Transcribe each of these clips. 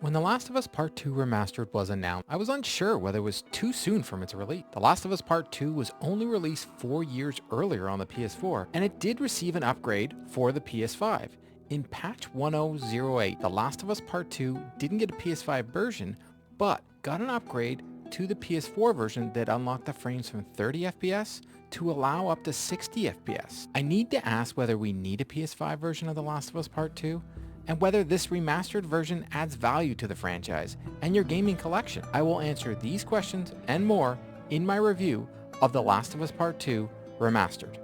When The Last of Us Part 2 Remastered was announced, I was unsure whether it was too soon from its release. The Last of Us Part 2 was only released 4 years earlier on the PS4, and it did receive an upgrade for the PS5. In patch 1008, The Last of Us Part 2 didn't get a PS5 version, but got an upgrade to the PS4 version that unlocked the frames from 30 FPS to allow up to 60 FPS. I need to ask whether we need a PS5 version of The Last of Us Part 2, and whether this remastered version adds value to the franchise and your gaming collection. I will answer these questions and more in my review of The Last of Us Part 2 Remastered.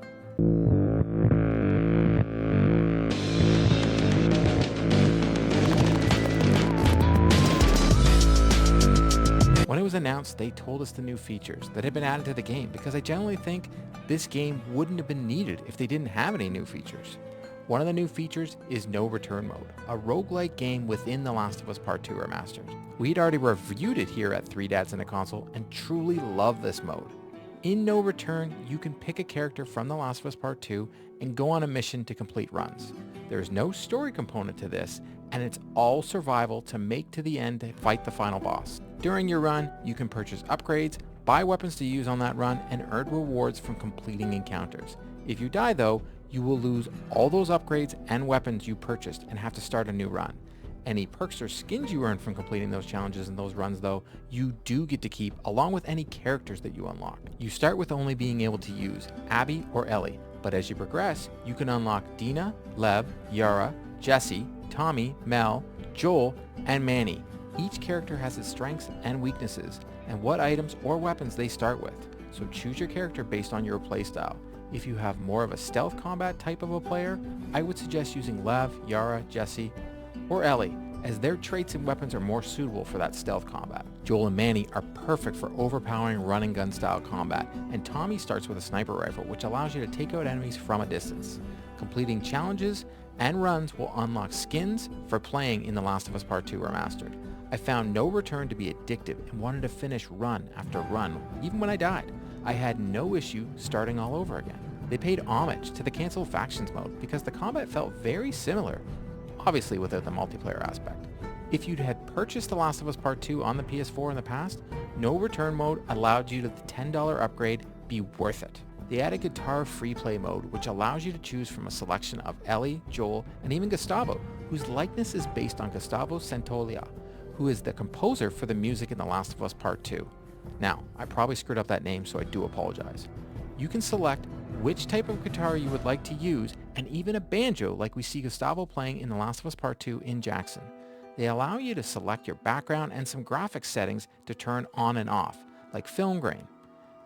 When it was announced, they told us the new features that had been added to the game, because I generally think this game wouldn't have been needed if they didn't have any new features. One of the new features is No Return Mode, a roguelike game within The Last of Us Part 2 Remastered. We'd already reviewed it here at 3 Dads in a Console and truly love this mode. In No Return, you can pick a character from The Last of Us Part 2 and go on a mission to complete runs. There is no story component to this, and it's all survival to make to the end to fight the final boss. During your run, you can purchase upgrades, buy weapons to use on that run, and earn rewards from completing encounters. If you die though, you will lose all those upgrades and weapons you purchased and have to start a new run. Any perks or skins you earn from completing those challenges and those runs though, you do get to keep, along with any characters that you unlock. You start with only being able to use Abby or Ellie, but as you progress, you can unlock Dina, Lev, Yara, Jesse, Tommy, Mel, Joel, and Manny. Each character has its strengths and weaknesses, and what items or weapons they start with, so choose your character based on your playstyle. If you have more of a stealth combat type of a player, I would suggest using Lev, Yara, Jesse, or Ellie, as their traits and weapons are more suitable for that stealth combat. Joel and Manny are perfect for overpowering run and gun style combat, and Tommy starts with a sniper rifle, which allows you to take out enemies from a distance. Completing challenges and runs will unlock skins for playing in The Last of Us Part 2 Remastered. I found No Return to be addictive and wanted to finish run after run, even when I died. I had no issue starting all over again. They paid homage to the Cancel Factions mode because the combat felt very similar, obviously without the multiplayer aspect. If you'd had purchased The Last of Us Part 2 on the PS4 in the past, No Return mode allowed you to the $10 upgrade be worth it. They added guitar free play mode, which allows you to choose from a selection of Ellie, Joel, and even Gustavo, whose likeness is based on Gustavo Santaolalla, who is the composer for the music in The Last of Us Part 2. Now, I probably screwed up that name, so I do apologize. You can select which type of guitar you would like to use, and even a banjo like we see Gustavo playing in The Last of Us Part 2 in Jackson. They allow you to select your background and some graphics settings to turn on and off, like film grain.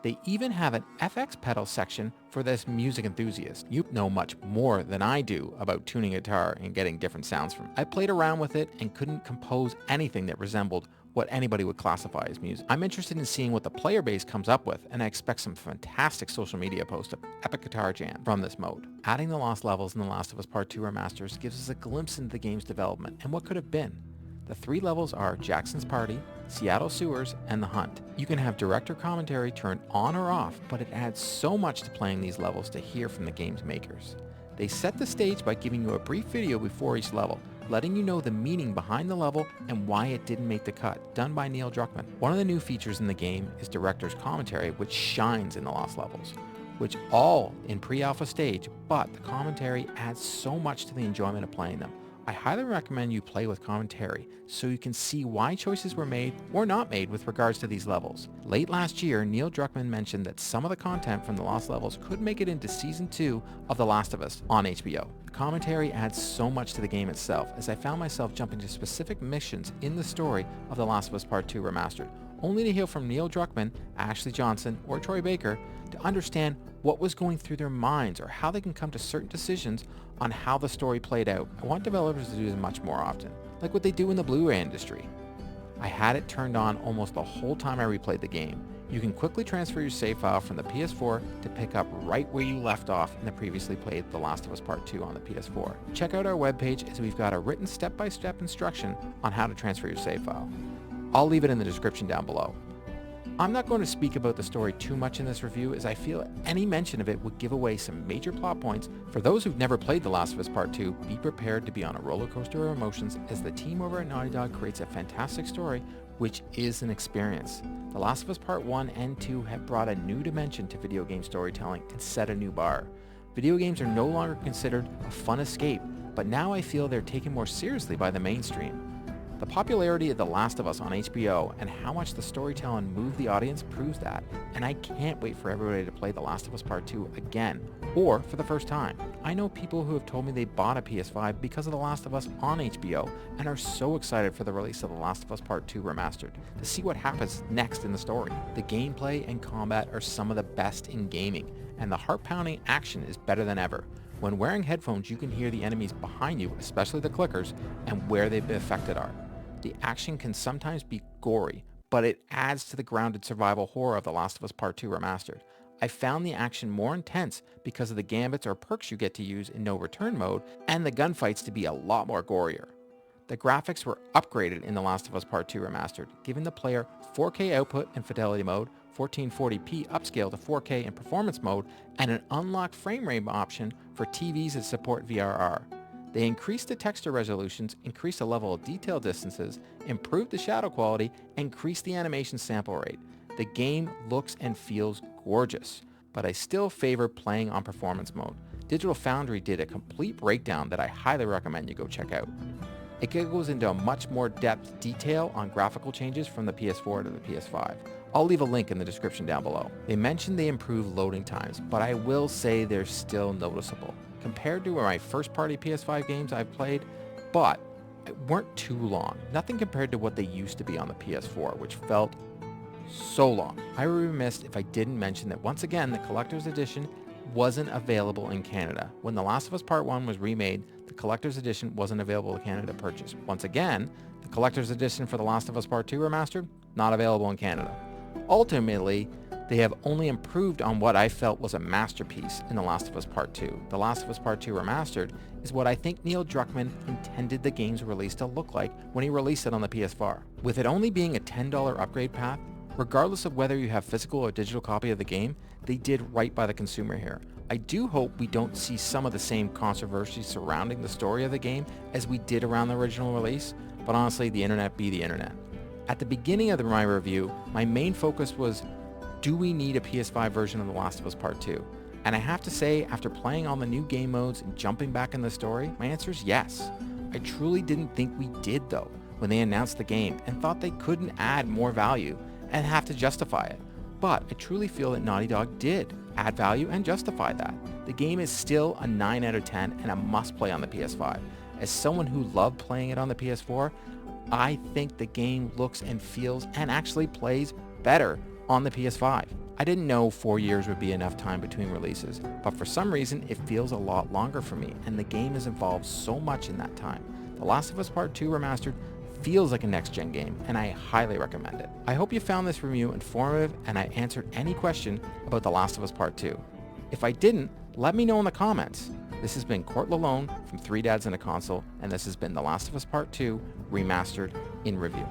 They even have an FX pedal section for this music enthusiast. You know much more than I do about tuning a guitar and getting different sounds from it. I played around with it and couldn't compose anything that resembled what anybody would classify as music. I'm interested in seeing what the player base comes up with, and I expect some fantastic social media posts of epic guitar jam from this mode. Adding the lost levels in The Last of Us Part 2 Remasters gives us a glimpse into the game's development and what could have been. The 3 levels are Jackson's Party, Seattle Sewers, and The Hunt. You can have director commentary turned on or off, but it adds so much to playing these levels to hear from the game's makers. They set the stage by giving you a brief video before each level, letting you know the meaning behind the level and why it didn't make the cut, done by Neil Druckmann. One of the new features in the game is director's commentary, which shines in the lost levels, which all in pre-alpha stage, but the commentary adds so much to the enjoyment of playing them. I highly recommend you play with commentary so you can see why choices were made or not made with regards to these levels. Late last year, Neil Druckmann mentioned that some of the content from the lost levels could make it into Season 2 of The Last of Us on HBO. The commentary adds so much to the game itself, as I found myself jumping to specific missions in the story of The Last of Us Part 2 Remastered, only to hear from Neil Druckmann, Ashley Johnson, or Troy Baker to understand what was going through their minds or how they can come to certain decisions on how the story played out. I want developers to do this much more often, like what they do in the Blu-ray industry. I had it turned on almost the whole time I replayed the game. You can quickly transfer your save file from the PS4 to pick up right where you left off in the previously played The Last of Us Part 2 on the PS4. Check out our webpage, as we've got a written step-by-step instruction on how to transfer your save file. I'll leave it in the description down below. I'm not going to speak about the story too much in this review, as I feel any mention of it would give away some major plot points. For those who've never played The Last of Us Part 2, be prepared to be on a roller coaster of emotions, as the team over at Naughty Dog creates a fantastic story, which is an experience. The Last of Us Part 1 and 2 have brought a new dimension to video game storytelling and set a new bar. Video games are no longer considered a fun escape, but now I feel they're taken more seriously by the mainstream. The popularity of The Last of Us on HBO and how much the storytelling moved the audience proves that, and I can't wait for everybody to play The Last of Us Part 2 again, or for the first time. I know people who have told me they bought a PS5 because of The Last of Us on HBO and are so excited for the release of The Last of Us Part 2 Remastered to see what happens next in the story. The gameplay and combat are some of the best in gaming, and the heart-pounding action is better than ever. When wearing headphones, you can hear the enemies behind you, especially the clickers, and where they've been affected are. The action can sometimes be gory, but it adds to the grounded survival horror of The Last of Us Part 2 Remastered. I found the action more intense because of the gambits or perks you get to use in no return mode, and the gunfights to be a lot more gorier. The graphics were upgraded in The Last of Us Part 2 Remastered, giving the player 4K output in fidelity mode, 1440p upscale to 4K in performance mode, and an unlocked frame rate option for TVs that support VRR. They increased the texture resolutions, increased the level of detail distances, improved the shadow quality, and increased the animation sample rate. The game looks and feels gorgeous, but I still favor playing on performance mode. Digital Foundry did a complete breakdown that I highly recommend you go check out. It goes into a much more depth detail on graphical changes from the PS4 to the PS5. I'll leave a link in the description down below. They mentioned they improved loading times, but I will say they're still noticeable compared to my first party PS5 games I've played, but it weren't too long. Nothing compared to what they used to be on the PS4, which felt so long. I would be remiss if I didn't mention that once again the Collector's Edition wasn't available in Canada. When The Last of Us Part 1 was remade, the Collector's Edition wasn't available in Canada to purchase. Once again, the Collector's Edition for The Last of Us Part 2 Remastered, not available in Canada. Ultimately, they have only improved on what I felt was a masterpiece in The Last of Us Part 2. The Last of Us Part 2 Remastered is what I think Neil Druckmann intended the game's release to look like when he released it on the PS4. With it only being a $10 upgrade path, regardless of whether you have physical or digital copy of the game, they did right by the consumer here. I do hope we don't see some of the same controversy surrounding the story of the game as we did around the original release, but honestly, the internet be the internet. At the beginning of my review, my main focus was, do we need a PS5 version of The Last of Us Part 2? And I have to say, after playing all the new game modes and jumping back in the story, my answer is yes. I truly didn't think we did though, when they announced the game, and thought they couldn't add more value and have to justify it. But I truly feel that Naughty Dog did add value and justify that. The game is still a 9 out of 10 and a must play on the PS5. As someone who loved playing it on the PS4, I think the game looks and feels and actually plays better on the PS5. I didn't know 4 years would be enough time between releases, but for some reason it feels a lot longer for me, and the game has evolved so much in that time. The Last of Us Part 2 Remastered feels like a next-gen game, and I highly recommend it. I hope you found this review informative and I answered any question about The Last of Us Part 2. If I didn't, let me know in the comments. This has been Court Lalone from 3 Dads and a Console, and this has been The Last of Us Part 2 Remastered in Review.